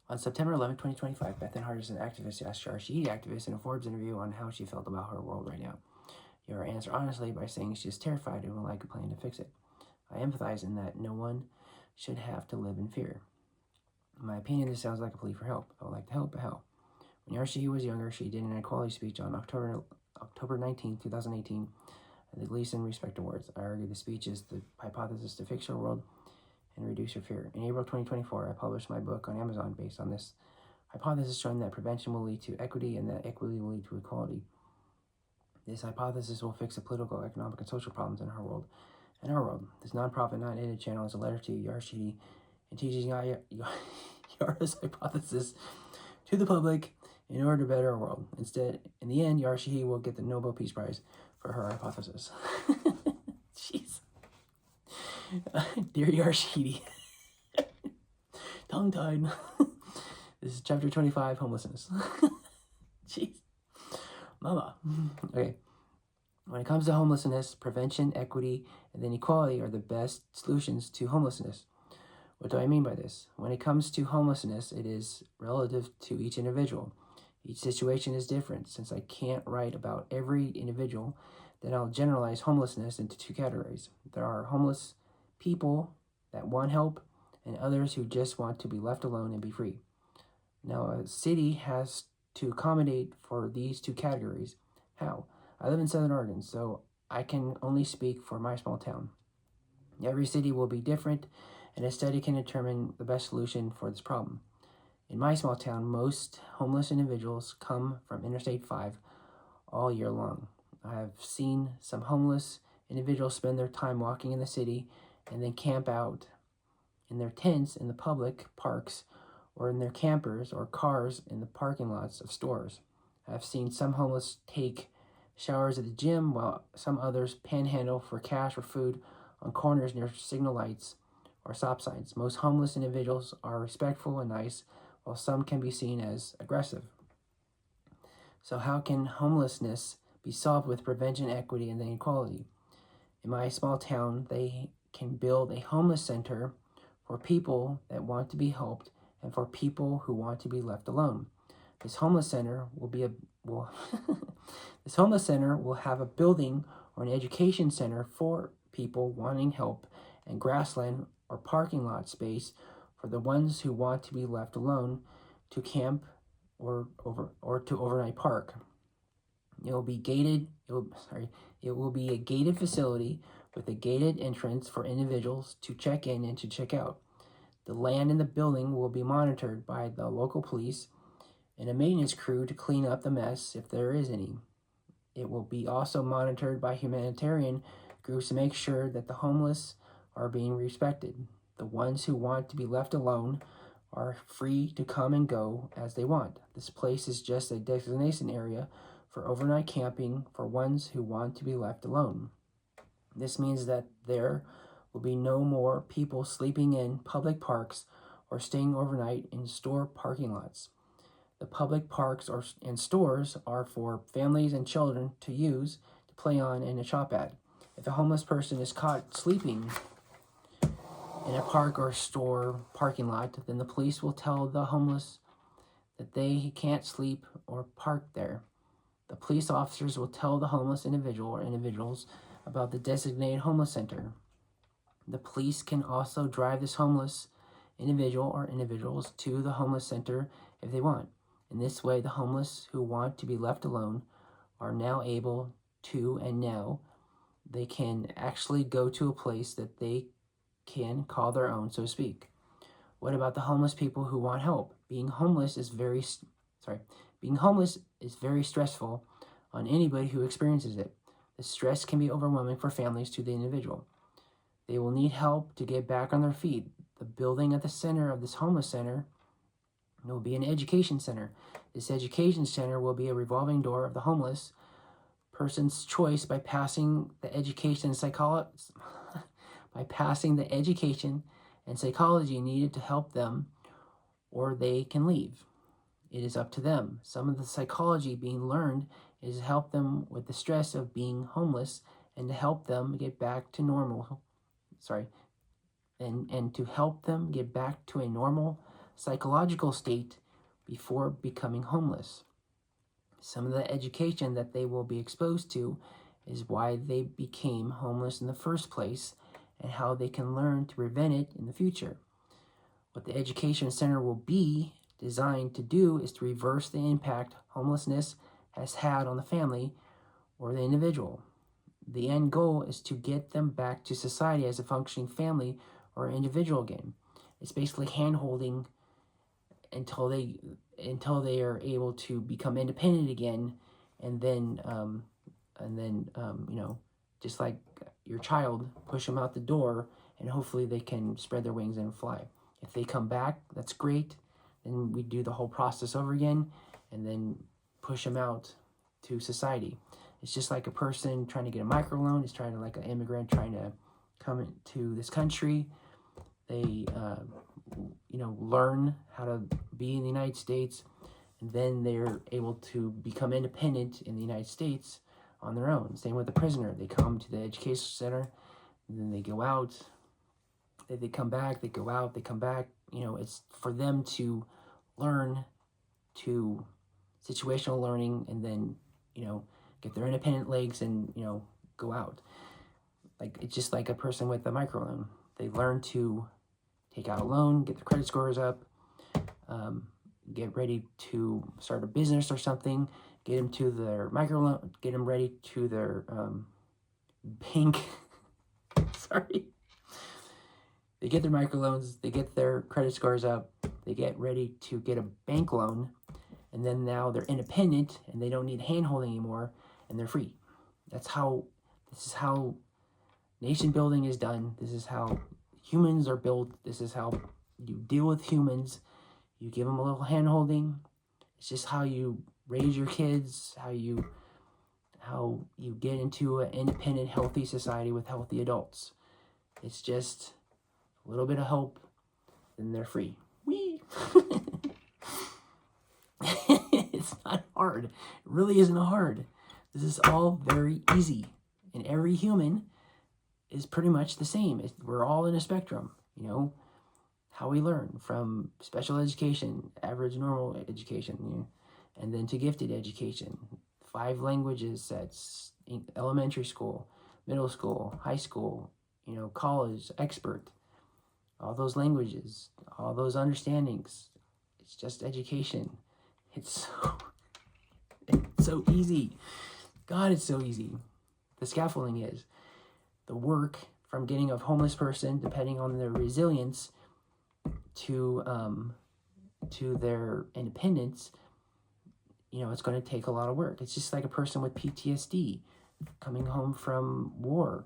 On September 11, 2025, Bethan Hart is an activist asked Shahidi activist in a Forbes interview on how she felt about her world right now. Yara answered honestly by saying she is terrified and would like a plan to fix it. I empathize in that no one should have to live in fear. In my opinion, this sounds like a plea for help. I would like to help, but how? When Yara Shahidi was younger, she did an equality speech on October 19, 2018 at the Gleason Respect Awards. I argue the speech is the hypothesis to fix your world and reduce your fear. In April 2024, I published my book on Amazon based on this hypothesis, showing that prevention will lead to equity and that equity will lead to equality. This hypothesis will fix the political, economic, and social problems in our world. This nonprofit, non-edited channel is a letter to Yara Shahidi and teaching Yara's hypothesis to the public in order to better our world. Instead, in the end, Yara Shahidi will get the Nobel Peace Prize for her hypothesis. Jeez. Dear Yara Shahidi, tongue-tied. This is chapter 25, homelessness. Jeez. Mama. Okay. When it comes to homelessness, prevention, equity, and then equality are the best solutions to homelessness. What do I mean by this? When it comes to homelessness, it is relative to each individual. Each situation is different. Since I can't write about every individual, then I'll generalize homelessness into two categories. There are homeless people that want help and others who just want to be left alone and be free. Now, a city has to accommodate for these two categories. How? I live in Southern Oregon, so I can only speak for my small town. Every city will be different, and a study can determine the best solution for this problem. In my small town, most homeless individuals come from Interstate 5 all year long. I have seen some homeless individuals spend their time walking in the city and then camp out in their tents in the public parks or in their campers or cars in the parking lots of stores. I have seen some homeless take showers at the gym while some others panhandle for cash or food on corners near signal lights or stop signs. Most homeless individuals are respectful and nice, while some can be seen as aggressive. So how can homelessness be solved with prevention, equity, and then equality? In my small town, they can build a homeless center for people that want to be helped and for people who want to be left alone. This homeless center will have a building or an education center for people wanting help and grassland or parking lot space for the ones who want to be left alone to camp or to overnight park. It will be a gated facility with a gated entrance for individuals to check in and to check out. The land in the building will be monitored by the local police and a maintenance crew to clean up the mess if there is any. It will be also monitored by humanitarian groups to make sure that the homeless are being respected. The ones who want to be left alone are free to come and go as they want. This place is just a destination area for overnight camping for ones who want to be left alone. This means that there will be no more people sleeping in public parks or staying overnight in store parking lots. The public parks and stores are for families and children to use, to play on, and to shop at. If a homeless person is caught sleeping in a park or store parking lot, then the police will tell the homeless that they can't sleep or park there. The police officers will tell the homeless individual or individuals about the designated homeless center. The police can also drive this homeless individual or individuals to the homeless center if they want. In this way, the homeless who want to be left alone are now able to, and now they can actually go to a place that they can call their own, so to speak. What about the homeless people who want help? Being homeless is very stressful on anybody who experiences it. The stress can be overwhelming for families to the individual. They will need help to get back on their feet. The building at the center of this homeless center will be an education center. This education center will be a revolving door of the homeless person's choice by passing the education and psychology needed to help them, or they can leave. It is up to them. Some of the psychology being learned is to help them with the stress of being homeless and to help them get back to normal. And to help them get back to a normal psychological state before becoming homeless. Some of the education that they will be exposed to is why they became homeless in the first place and how they can learn to prevent it in the future. What the education center will be designed to do is to reverse the impact homelessness has had on the family or the individual. The end goal is to get them back to society as a functioning family or individual again. It's basically hand-holding until they are able to become independent again, and then just like your child, push them out the door, and hopefully they can spread their wings and fly. If they come back, that's great. Then we do the whole process over again, and then push them out to society. It's just like a person trying to get a microloan. It's trying to, like an immigrant trying to come into this country. They, learn how to be in the United States, and then they're able to become independent in the United States on their own. Same with the prisoner. They come to the education center, and then they go out. They come back, they go out, they come back. It's for them to learn to situational learning, and then, get their independent legs and, go out. Like, it's just like a person with a microloan. They learn to take out a loan, get their credit scores up, get ready to start a business or something, get them to their microloan, get them ready to their bank. Sorry. They get their microloans, they get their credit scores up, they get ready to get a bank loan, and then now they're independent and they don't need hand-holding anymore, and they're free. This is how nation building is done. This is how humans are built. This is how you deal with humans. You give them a little hand-holding. It's just how you raise your kids, how you get into an independent, healthy society with healthy adults. It's just a little bit of help, and they're free. Whee! It's not hard. It really isn't hard. This is all very easy. And every human is pretty much the same. We're all in a spectrum, how we learn from special education, average normal education, and then to gifted education. 5 languages, that's elementary school, middle school, high school, college, expert. All those languages, all those understandings. It's just education. It's so easy. God, it's so easy. The scaffolding is the work from getting a homeless person, depending on their resilience, to their independence. It's going to take a lot of work. It's just like a person with PTSD coming home from war.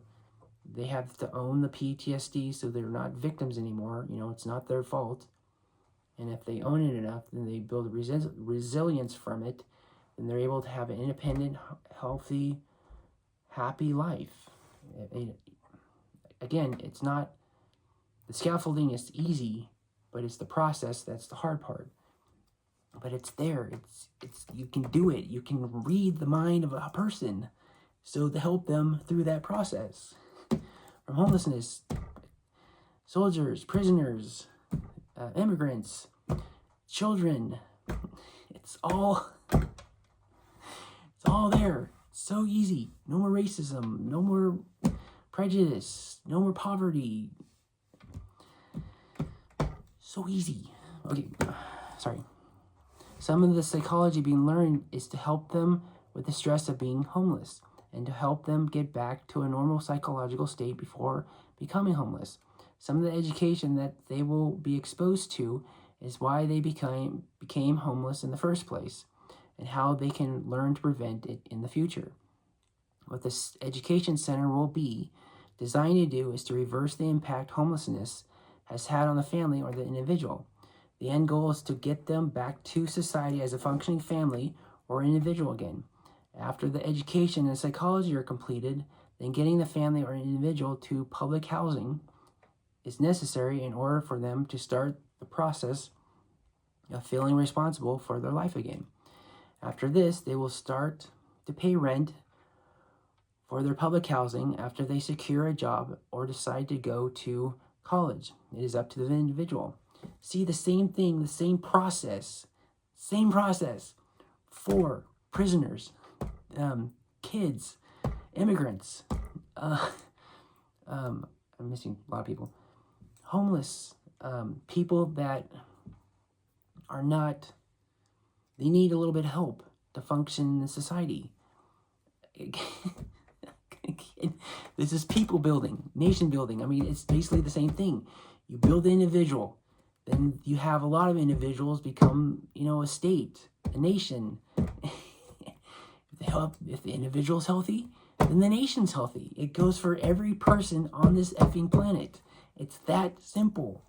They have to own the PTSD so they're not victims anymore. It's not their fault. And if they own it enough, then they build resilience from it, and they're able to have an independent, healthy, happy life. Again, it's not, the scaffolding is easy, but it's the process that's the hard part. But it's there. It's you can do it. You can read the mind of a person so to help them through that process. From homelessness, soldiers, prisoners, immigrants, children. It's all there. It's so easy. No more racism. No more prejudice. No more poverty. So easy. Okay, sorry. Some of the psychology being learned is to help them with the stress of being homeless and to help them get back to a normal psychological state before becoming homeless. Some of the education that they will be exposed to is why they became homeless in the first place and how they can learn to prevent it in the future. What this education center will be designed to do is to reverse the impact homelessness has had on the family or the individual. The end goal is to get them back to society as a functioning family or individual again. After the education and psychology are completed, then getting the family or individual to public housing is necessary in order for them to start the process of feeling responsible for their life again. After this, they will start to pay rent for their public housing after they secure a job or decide to go to college. It is up to the individual. see the same thing, the same process for prisoners, kids, immigrants, I'm missing a lot of people, homeless, people that are not, they need a little bit of help to function in society. This is people building, nation building. I mean, it's basically the same thing. You build the individual, then you have a lot of individuals become, a state, a nation. If the individual's healthy, then the nation's healthy. It goes for every person on this effing planet. It's that simple.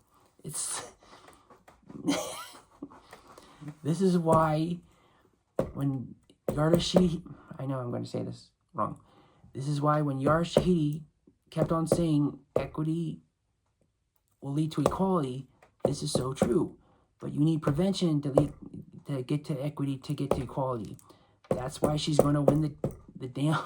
This is why when Yara Shahidi, I know I'm going to say this wrong. This is why when Yara Shahidi kept on saying equity will lead to equality, this is so true. But you need prevention to get to equity, to get to equality. That's why she's going to win the damn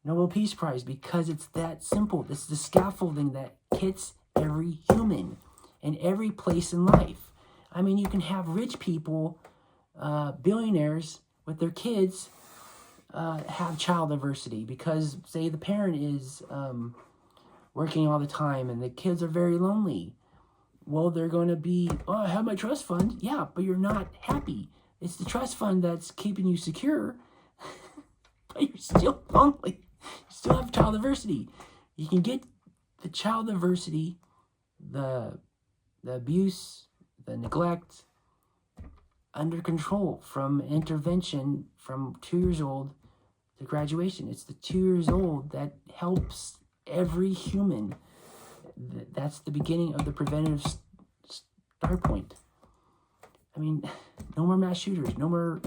Nobel Peace Prize, because it's that simple. It's the scaffolding that hits every human in every place in life. I mean, you can have rich people, billionaires with their kids, have child diversity because, say, the parent is working all the time and the kids are very lonely. Well, they're going to be, I have my trust fund. Yeah, but you're not happy. It's the trust fund that's keeping you secure, but you're still lonely. You still have child diversity. You can get the child diversity, the abuse, the neglect under control from intervention from 2 years old to graduation. It's the 2 years old that helps every human. That's the beginning of the preventative start point. I mean, no more mass shooters, no more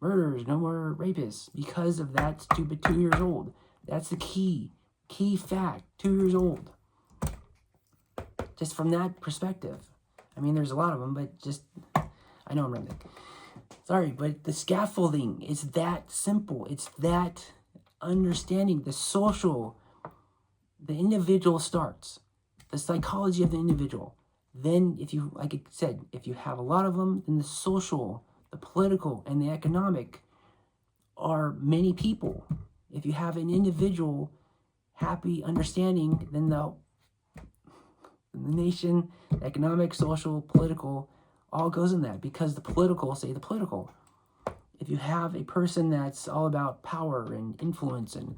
murderers, no more rapists because of that stupid 2 years old. That's the key fact, 2 years old. Just from that perspective. I mean, there's a lot of them, but just, I know I'm rambling. Sorry, but the scaffolding is that simple. It's that understanding, the social, the individual starts, the psychology of the individual. Then if you, like I said, if you have a lot of them, then the social, the political, and the economic are many people. If you have an individual happy understanding, then the nation, economic, social, political, all goes in that, because the political, say the political. If you have a person that's all about power and influence and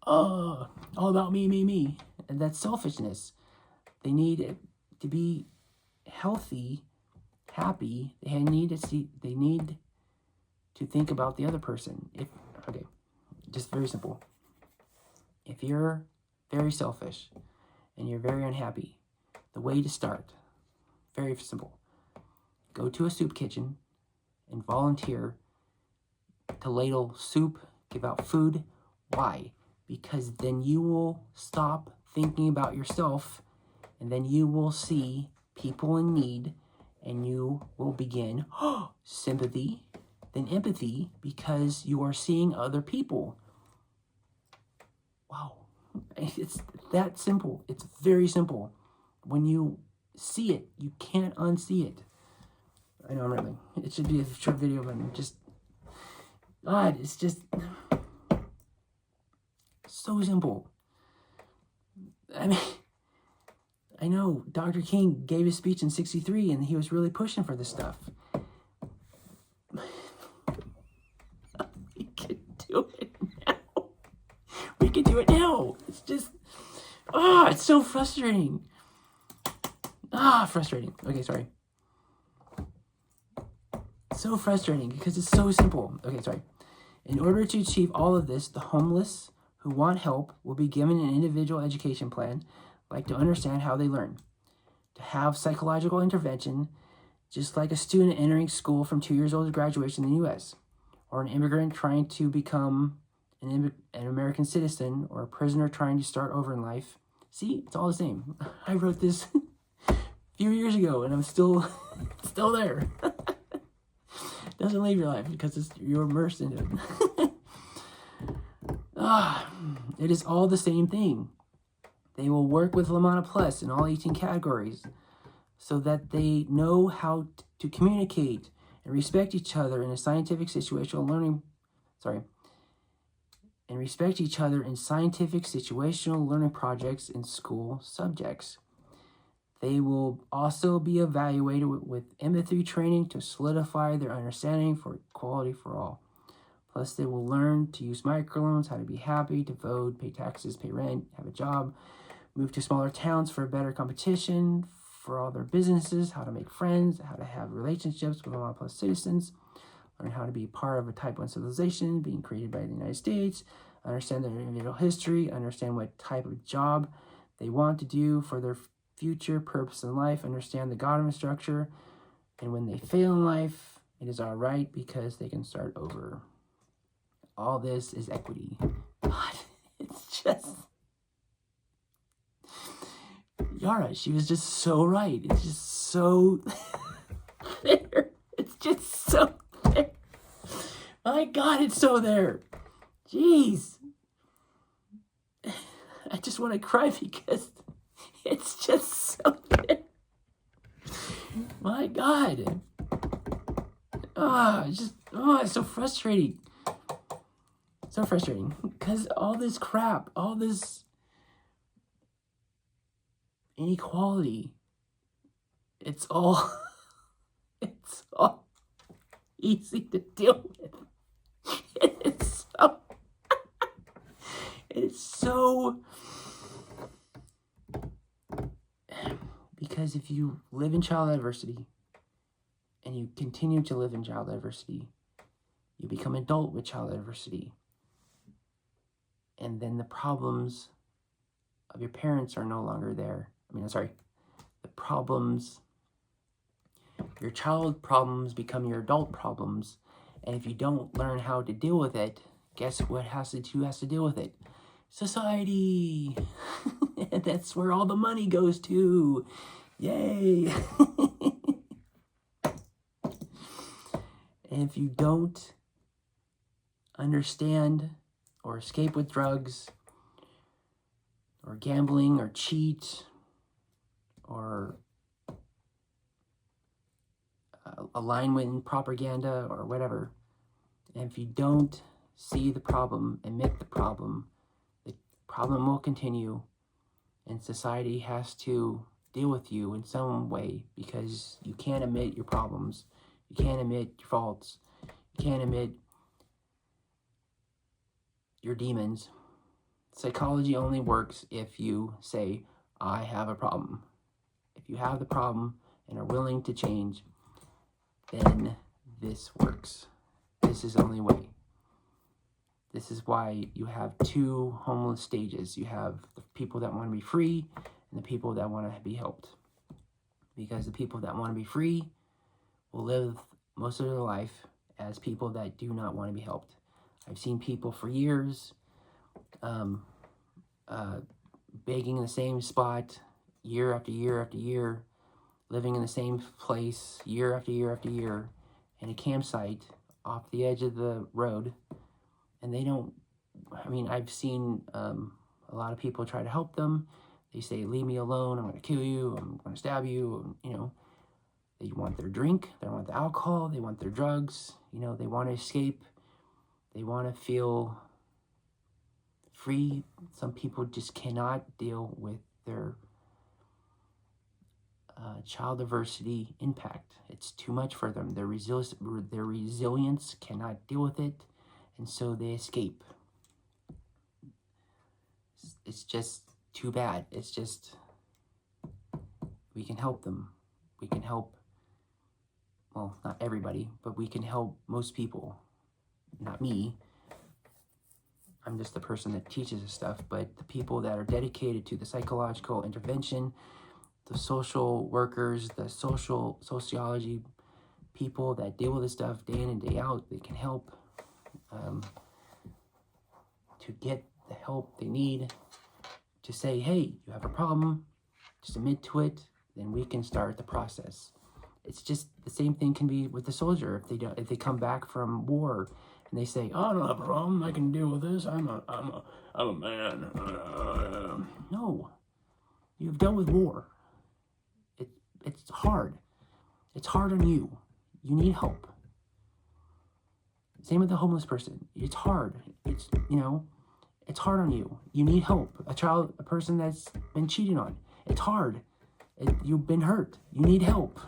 all about me, and that's selfishness. They need to be healthy, happy. They need to think about the other person. Just very simple. If you're very selfish and you're very unhappy, the way to start, very simple. Go to a soup kitchen and volunteer to ladle soup, give out food. Why? Because then you will stop thinking about yourself, and then you will see people in need, and you will begin sympathy, then empathy, because you are seeing other people. Wow. It's that simple. It's very simple. When you see it, you can't unsee it. I know I'm rambling. It should be a short video, but it's just so simple. I mean, I know Dr. King gave his speech in 1963, and he was really pushing for this stuff. We can do it now. We can do it now. It's just, it's so frustrating. Frustrating. Okay, sorry. So frustrating because it's so simple. Okay, sorry. In order to achieve all of this, the homeless who want help will be given an individual education plan, like to understand how they learn, to have psychological intervention, just like a student entering school from 2 years old to graduation in the U.S., or an immigrant trying to become an American citizen, or a prisoner trying to start over in life. See, it's all the same. I wrote this a few years ago, and I'm still there. Doesn't leave your life because you're immersed in it. It is all the same thing. They will work with Lamana Plus in all 18 categories. so that they know how to communicate and respect each other in a scientific situational learning, and respect each other in scientific situational learning projects in school subjects. They will also be evaluated with empathy training to solidify their understanding for equality for all. Plus, they will learn to use microloans, how to be happy, to vote, pay taxes, pay rent, have a job, move to smaller towns for better competition for all their businesses, how to make friends, how to have relationships with all plus citizens, learn how to be part of a type 1 civilization being created by the United States, understand their individual history, understand what type of job they want to do for their future purpose in life, understand the government structure, and when they fail in life, it is all right because they can start over. All this is equity. God, it's just... Yara, she was just so right. It's just so there. It's just so there. My God, it's so there. Jeez. I just want to cry because it's just so there. My God. It's so frustrating. So frustrating. Because all this crap, all this inequality, it's all easy to deal with. It's so because if you live in child adversity and you continue to live in child adversity, you become an adult with child adversity, and then the problems of your parents are no longer there. The problems, your child problems become your adult problems, and if you don't learn how to deal with it, guess what has to deal with it? Society. And that's where all the money goes to. Yay. And if you don't understand or escape with drugs or gambling or cheat or align with propaganda or whatever, and if you don't see the problem, admit the problem will continue, and society has to deal with you in some way because you can't admit your problems, you can't admit your faults, you can't admit your demons. Psychology only works if you say, I have a problem. If you have the problem and are willing to change, then this works. This is the only way. This is why you have two homeless stages. You have the people that want to be free and the people that want to be helped. Because the people that want to be free will live most of their life as people that do not want to be helped. I've seen people for years begging in the same spot year after year after year, living in the same place year after year after year in a campsite off the edge of the road. And they don't, I've seen a lot of people try to help them. They say, leave me alone, I'm going to kill you, I'm going to stab you, They want their drink, they want the alcohol, they want their drugs, they want to escape. They want to feel free. Some people just cannot deal with their child adversity impact. It's too much for them. Their resilience cannot deal with it, and so they escape. It's just too bad. It's just, we can help them. We can help, well, not everybody, but we can help most people. Not me. I'm just the person that teaches this stuff, but the people that are dedicated to the psychological intervention, the social workers, the sociology people that deal with this stuff day in and day out, they can help to get the help they need, to say, hey, you have a problem, just admit to it, then we can start the process. It's just the same thing can be with the soldier. If they come back from war and they say, oh, I don't have a problem, I can deal with this, I'm a man. No, you've dealt with war. it's hard. It's hard on you. You need help. Same with the homeless person. It's hard. It's, it's hard on you. You need help. A person that's been cheated on. It's hard. You've been hurt. You need help.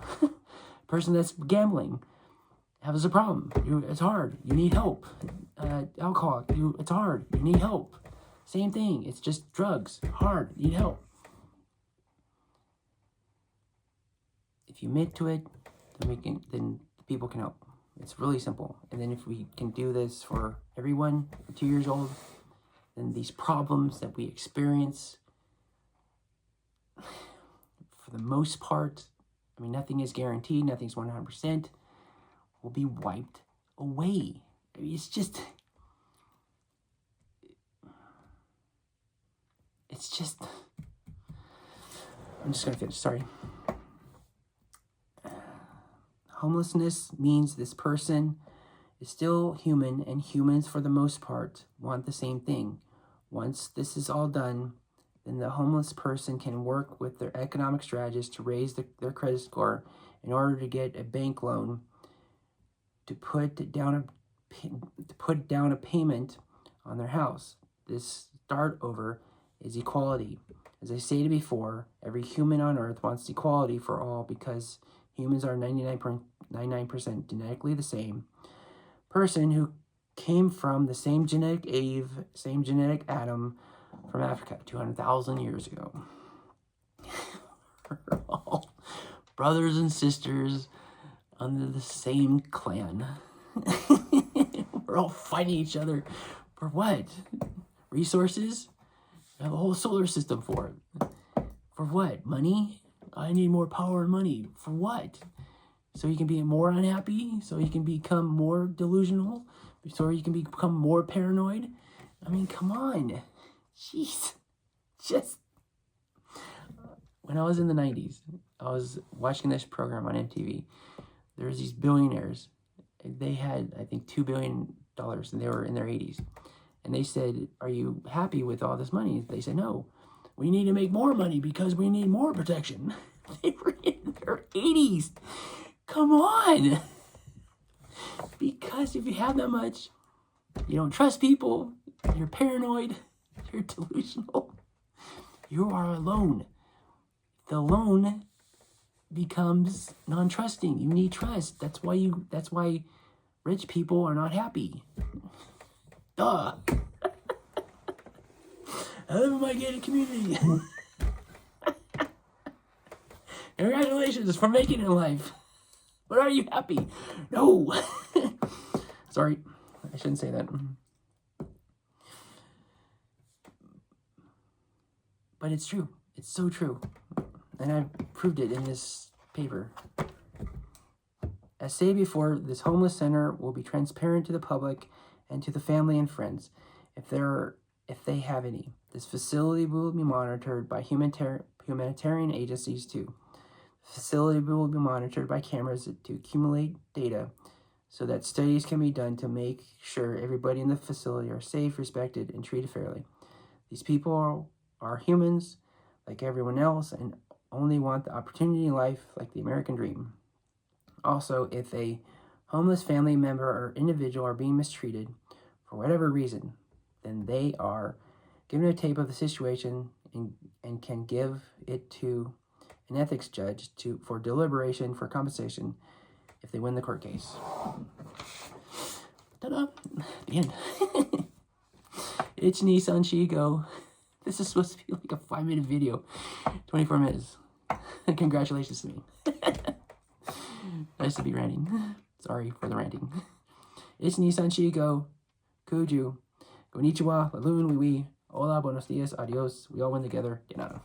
Person that's gambling has a problem. It's hard. You need help. Alcohol. It's hard. You need help. Same thing. It's just drugs. Hard. You need help. If you admit to it, then people can help. It's really simple. And then if we can do this for everyone 2 years old, then these problems that we experience, for the most part, nothing is guaranteed, nothing's 100%, will be wiped away. It's just, I'm just going to finish, sorry. Homelessness means this person is still human, and humans, for the most part, want the same thing. Once this is all done, then the homeless person can work with their economic strategist to raise their credit score in order to get a bank loan to put down a payment on their house. This start over is equality. As I stated before, every human on earth wants equality for all because humans are 99% genetically the same person who came from the same genetic Eve, same genetic Adam from Africa 200,000 years ago. We're all brothers and sisters under the same clan. We're all fighting each other for what? Resources? We have a whole solar system for it. For what? Money? I need more power and money. For what? So you can be more unhappy? So you can become more delusional? So you can become more paranoid? Come on. Jeez. Just... When I was in the 90s, I was watching this program on MTV. There was these billionaires. They had, I think, $2 billion, and they were in their 80s. And they said, "Are you happy with all this money?" They said, "No. We need to make more money because we need more protection." They were in their 80s. Come on. Because if you have that much, you don't trust people, you're paranoid, you're delusional, you are alone. The alone becomes non-trusting. You need trust. That's why rich people are not happy. Duh. I live in my gated community. Congratulations for making it in life. But are you happy? No. Sorry, I shouldn't say that. But it's true. It's so true. And I've proved it in this paper. As stated before, this homeless center will be transparent to the public and to the family and friends, if they have any. This facility will be monitored by humanitarian agencies too. The facility will be monitored by cameras to accumulate data so that studies can be done to make sure everybody in the facility are safe, respected, and treated fairly. These people are humans like everyone else and only want the opportunity in life like the American dream. Also, if a homeless family member or individual are being mistreated for whatever reason, then they are given a tape of the situation and can give it to an ethics judge for deliberation for compensation if they win the court case. Ta-da! The end. It's Nissan Shigo. This is supposed to be like a 5-minute video. 24 minutes. Congratulations to me. Nice to be ranting. Sorry for the ranting. It's Nissan Shigo. Kuju. Konnichiwa. Laloon. Wee wee. Hola. Buenos dias. Adios. We all win together. De nada.